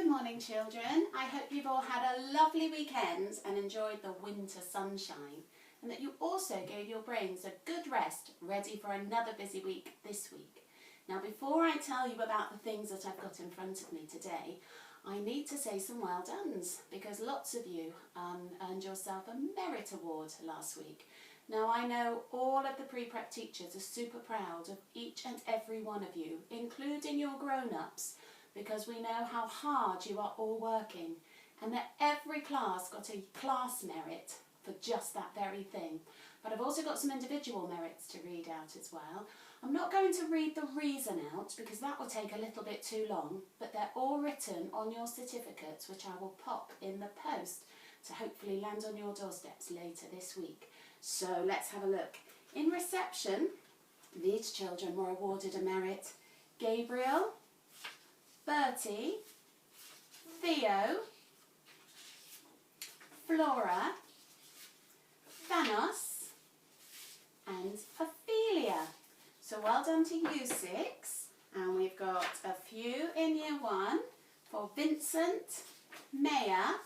Good morning, children. I hope you've all had a lovely weekend and enjoyed the winter sunshine, and that you also gave your brains a good rest, ready for another busy week this week. Now, before I tell you about the things that I've got in front of me today, I need to say some well dones, because lots of you earned yourself a merit award last week. Now, I know all of the pre-prep teachers are super proud of each and every one of you, including your grown-ups, because we know how hard you are all working, and that every class got a class merit for just that very thing. But I've also got some individual merits to read out as well. I'm not going to read the reason out because that will take a little bit too long, but they're all written on your certificates, which I will pop in the post to hopefully land on your doorsteps later this week. So let's have a look. In reception, these children were awarded a merit: Gabriel, Bertie, Theo, Flora, Thanos and Ophelia. So well done to you six. And we've got a few in year one for Vincent, Maya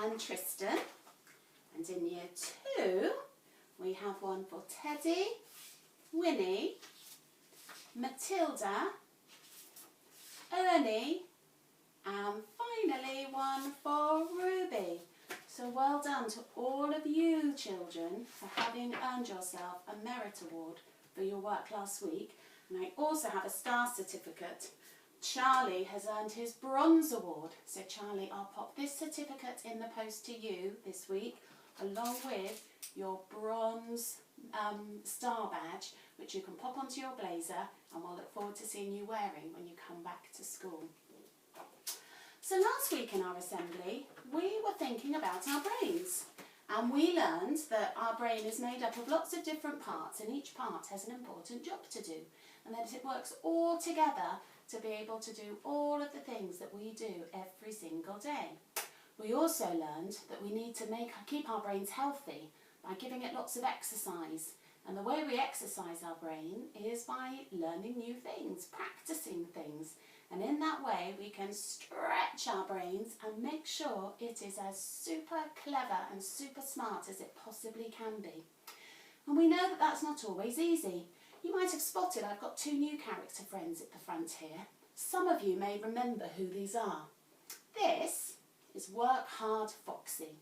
and Tristan. And in year two we have one for Teddy, Winnie, Matilda, Ernie and finally one for Ruby. So well done to all of you children for having earned yourself a merit award for your work last week. And I also have a star certificate. Charlie has earned his bronze award. So Charlie, I'll pop this certificate in the post to you this week, along with your bronze star badge, which you can pop onto your blazer, and we'll look forward to seeing you wearing when you come back to school. So last week in our assembly, we were thinking about our brains, and we learned that our brain is made up of lots of different parts, and each part has an important job to do, and that it works all together to be able to do all of the things that we do every single day. We also learned that we need to keep our brains healthy by giving it lots of exercise. And the way we exercise our brain is by learning new things, practicing things. And in that way we can stretch our brains and make sure it is as super clever and super smart as it possibly can be. And we know that that's not always easy. You might have spotted I've got two new character friends at the front here. Some of you may remember who these are. This is Work Hard Foxy.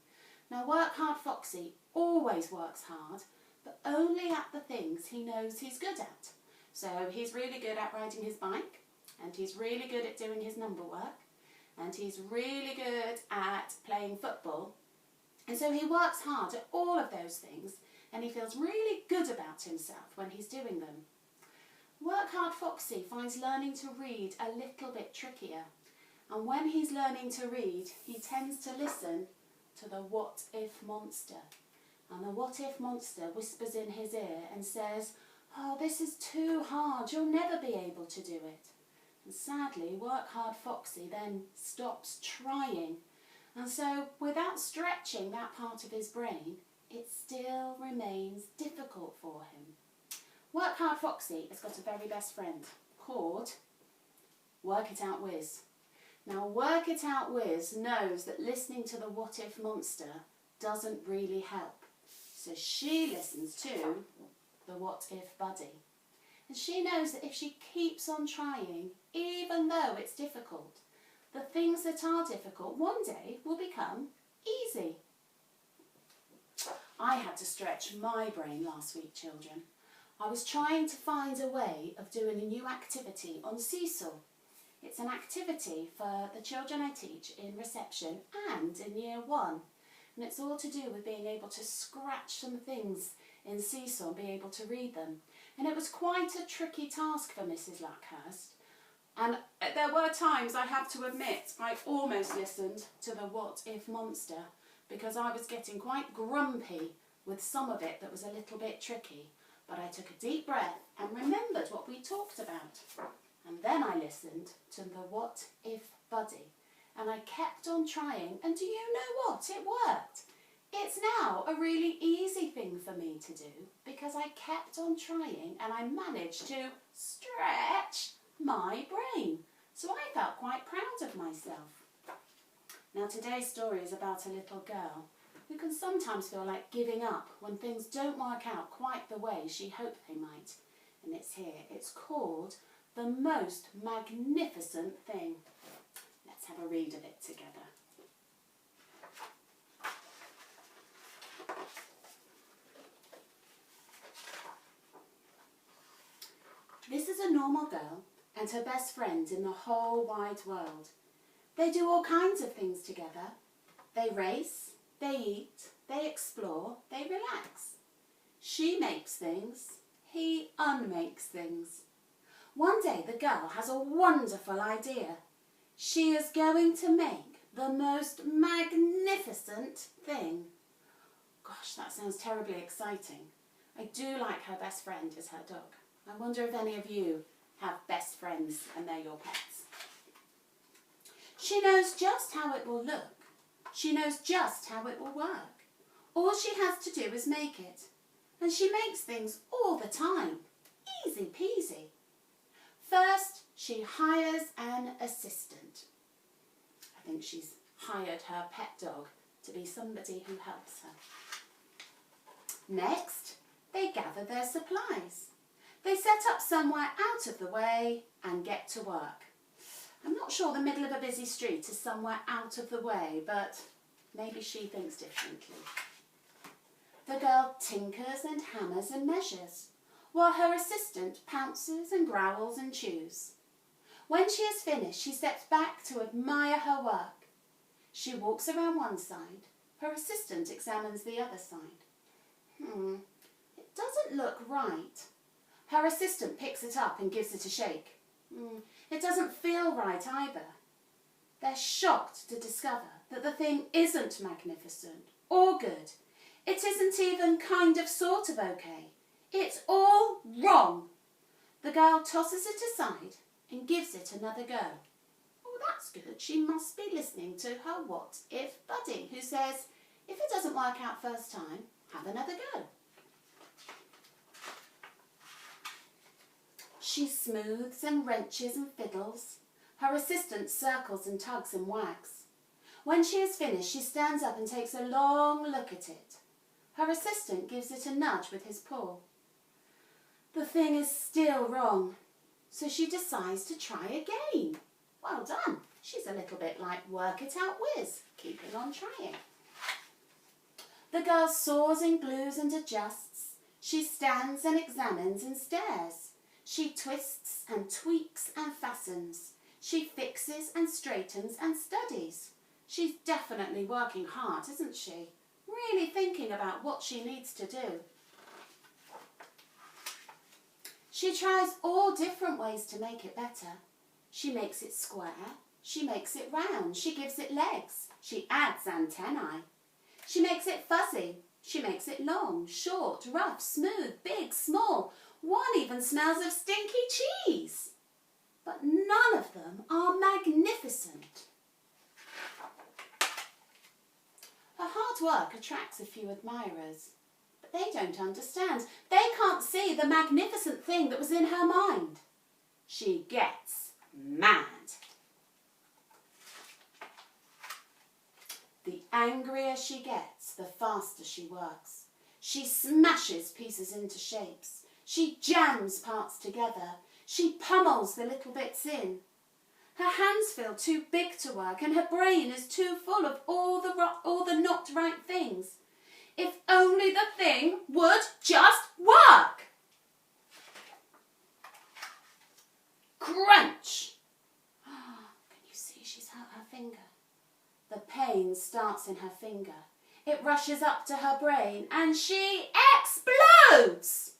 Now, Work Hard Foxy always works hard, but only at the things he knows he's good at. So he's really good at riding his bike, and he's really good at doing his number work, and he's really good at playing football. And so he works hard at all of those things, and he feels really good about himself when he's doing them. Work Hard Foxy finds learning to read a little bit trickier. And when he's learning to read, he tends to listen to the what if monster. And the what if monster whispers in his ear and says, "Oh, this is too hard, you'll never be able to do it." And sadly, Work Hard Foxy then stops trying. And so without stretching that part of his brain, it still remains difficult for him. Work Hard Foxy has got a very best friend called Work It Out Wiz. Now, Work It Out Wiz knows that listening to the what if monster doesn't really help. So she listens to the what if buddy. And she knows that if she keeps on trying, even though it's difficult, the things that are difficult one day will become easy. I had to stretch my brain last week, children. I was trying to find a way of doing a new activity on Seesaw. It's an activity for the children I teach in reception and in year one. And it's all to do with being able to scratch some things in Seesaw and be able to read them. And it was quite a tricky task for Mrs. Luckhurst. And there were times, I have to admit, I almost listened to the what if monster, because I was getting quite grumpy with some of it that was a little bit tricky. But I took a deep breath and remembered what we talked about. And then I listened to the what if buddy. And I kept on trying, and do you know what? It worked. It's now a really easy thing for me to do because I kept on trying and I managed to stretch my brain. So I felt quite proud of myself. Now today's story is about a little girl who can sometimes feel like giving up when things don't work out quite the way she hoped they might. And it's here. It's called The Most Magnificent Thing. Let's have a read of it together. This is a normal girl and her best friend in the whole wide world. They do all kinds of things together. They race, they eat, they explore, they relax. She makes things, he unmakes things. One day the girl has a wonderful idea. She is going to make the most magnificent thing. Gosh, that sounds terribly exciting. I do like her best friend as her dog. I wonder if any of you have best friends and they're your pets. She knows just how it will look. She knows just how it will work. All she has to do is make it. And she makes things all the time. Easy peasy. First, she hires an assistant. I think she's hired her pet dog to be somebody who helps her. Next, they gather their supplies. They set up somewhere out of the way and get to work. I'm not sure the middle of a busy street is somewhere out of the way, but maybe she thinks differently. The girl tinkers and hammers and measures, while her assistant pounces and growls and chews. When she is finished, she steps back to admire her work. She walks around one side. Her assistant examines the other side. It doesn't look right. Her assistant picks it up and gives it a shake. It doesn't feel right either. They're shocked to discover that the thing isn't magnificent or good. It isn't even kind of sort of okay. It's all wrong. The girl tosses it aside and gives it another go. Oh, that's good. She must be listening to her what-if buddy who says, if it doesn't work out first time, have another go. She smooths and wrenches and fiddles. Her assistant circles and tugs and wags. When she is finished, she stands up and takes a long look at it. Her assistant gives it a nudge with his paw. The thing is still wrong, so she decides to try again. Well done. She's a little bit like Work It Out Whiz, keeping on trying. The girl saws and glues and adjusts. She stands and examines and stares. She twists and tweaks and fastens. She fixes and straightens and studies. She's definitely working hard, isn't she? Really thinking about what she needs to do. She tries all different ways to make it better. She makes it square. She makes it round. She gives it legs. She adds antennae. She makes it fuzzy. She makes it long, short, rough, smooth, big, small. One even smells of stinky cheese. But none of them are magnificent. Her hard work attracts a few admirers, but they don't understand. They can't see the magnificent thing that was in her mind. She gets mad. The angrier she gets, the faster she works. She smashes pieces into shapes. She jams parts together. She pummels the little bits in. Her hands feel too big to work and her brain is too full of all the not right things. If only the thing would just work. Crunch! Can you see she's hurt her finger? The pain starts in her finger. It rushes up to her brain and she explodes.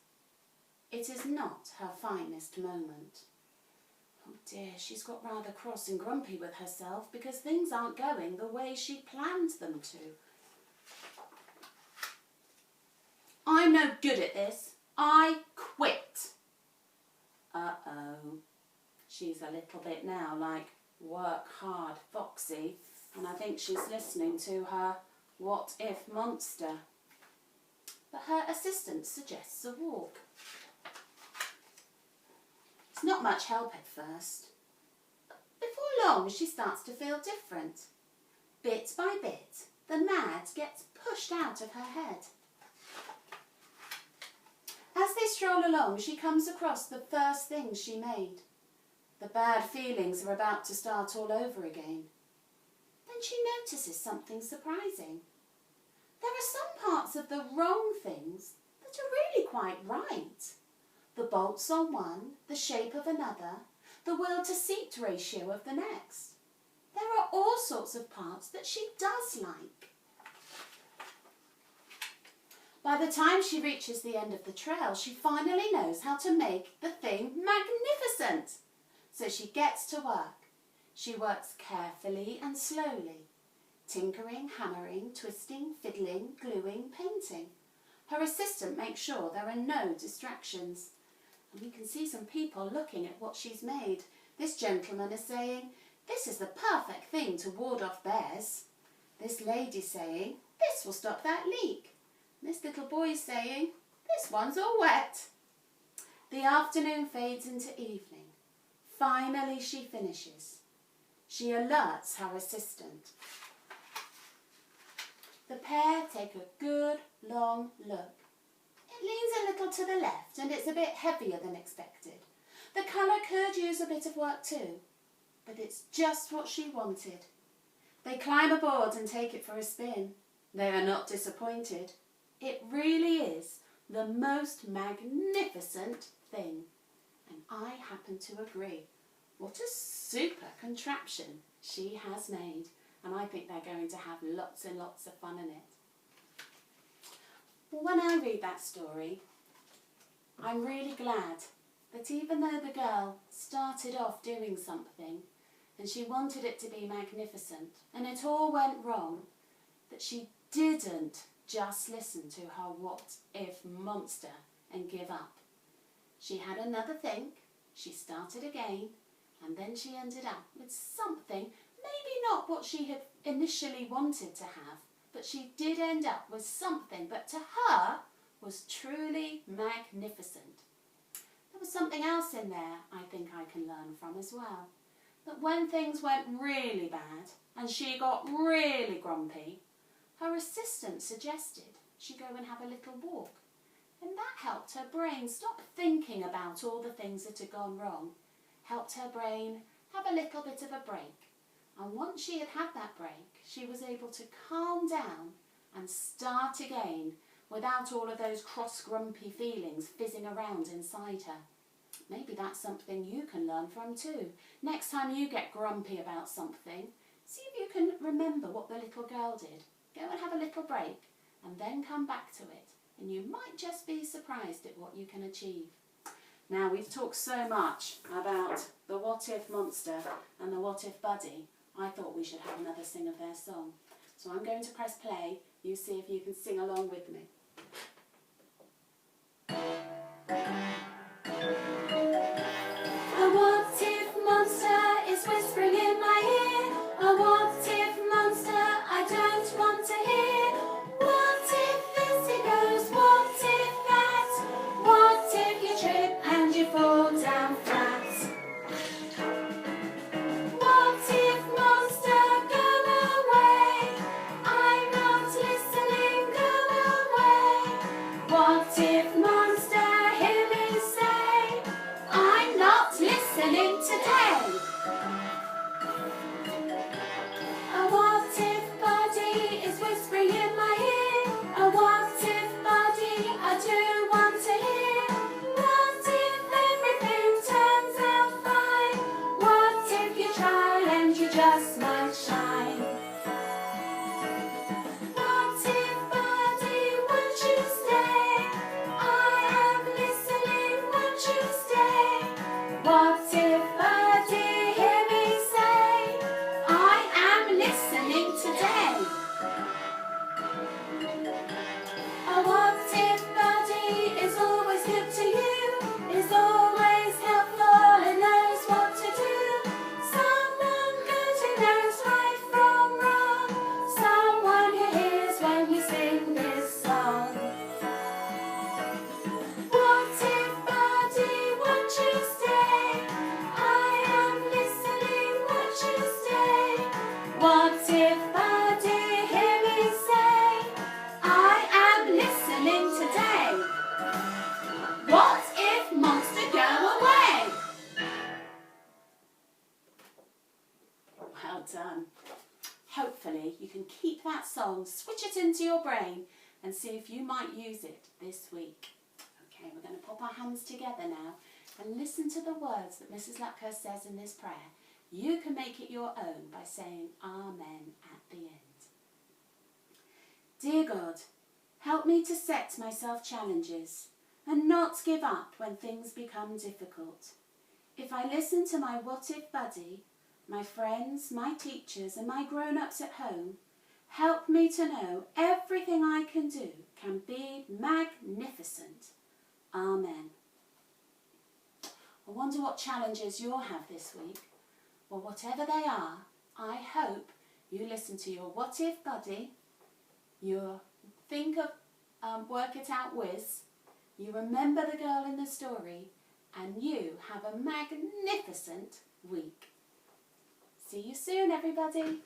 It is not her finest moment. Oh dear, she's got rather cross and grumpy with herself because things aren't going the way she planned them to. I'm no good at this. I quit. Uh-oh. She's a little bit now like Work Hard Foxy, and I think she's listening to her what-if monster. But her assistant suggests a walk. It's not much help at first. Before long, she starts to feel different. Bit by bit, the mad gets pushed out of her head. As they stroll along, she comes across the first things she made. The bad feelings are about to start all over again. Then she notices something surprising. There are some parts of the wrong things that are really quite right. The bolts on one, the shape of another, the will-to-seat ratio of the next. There are all sorts of parts that she does like. By the time she reaches the end of the trail, she finally knows how to make the thing magnificent. So she gets to work. She works carefully and slowly, tinkering, hammering, twisting, fiddling, gluing, painting. Her assistant makes sure there are no distractions. And we can see some people looking at what she's made. This gentleman is saying, "This is the perfect thing to ward off bears." This lady saying, "This will stop that leak." This little boy saying, "This one's all wet." The afternoon fades into evening. Finally she finishes. She alerts her assistant. The pair take a good long look. It leans a little to the left and it's a bit heavier than expected. The colour could use a bit of work too, but it's just what she wanted. They climb aboard and take it for a spin. They are not disappointed. It really is the most magnificent thing. And I happen to agree. What a super contraption she has made. And I think they're going to have lots and lots of fun in it. When I read that story, I'm really glad that even though the girl started off doing something and she wanted it to be magnificent and it all went wrong, that she didn't just listen to her what-if monster and give up. She had another think, she started again, and then she ended up with something, maybe not what she had initially wanted to have, but she did end up with something that to her was truly magnificent. There was something else in there I think I can learn from as well. That when things went really bad and she got really grumpy, her assistant suggested she go and have a little walk. And that helped her brain stop thinking about all the things that had gone wrong, helped her brain have a little bit of a break. And once she had had that break, she was able to calm down and start again without all of those cross, grumpy feelings fizzing around inside her. Maybe that's something you can learn from too. Next time you get grumpy about something, see if you can remember what the little girl did. Go and have a little break and then come back to it. And you might just be surprised at what you can achieve. Now, we've talked so much about the What If Monster and the What If Buddy. I thought we should have another sing of their song. So I'm going to press play. You see if you can sing along with me. A what if monster is whispering in my ear. A what if monster I don't want to hear. What if this it goes, what if that? What if you trip and you fall down flat? What if monster go away? I'm not listening, go away. What if monster hear me say, I'm not listening today? A what if body is whispering in my ear. A what if body I do want to hear. What if everything turns out fine? What if you try and you just might shine? What if body, won't you stay? I am listening, won't you stay? What if body, hear me done. Hopefully you can keep that song, switch it into your brain and see if you might use it this week. Okay, we're going to pop our hands together now and listen to the words that Mrs. Luckhurst says in this prayer. You can make it your own by saying Amen at the end. Dear God, help me to set myself challenges and not give up when things become difficult. If I listen to my what if buddy, my friends, my teachers and my grown-ups at home, help me to know everything I can do can be magnificent. Amen. I wonder what challenges you'll have this week. Well, whatever they are, I hope you listen to your what if buddy, you think of work it out whiz, you remember the girl in the story, and you have a magnificent week. See you soon, everybody.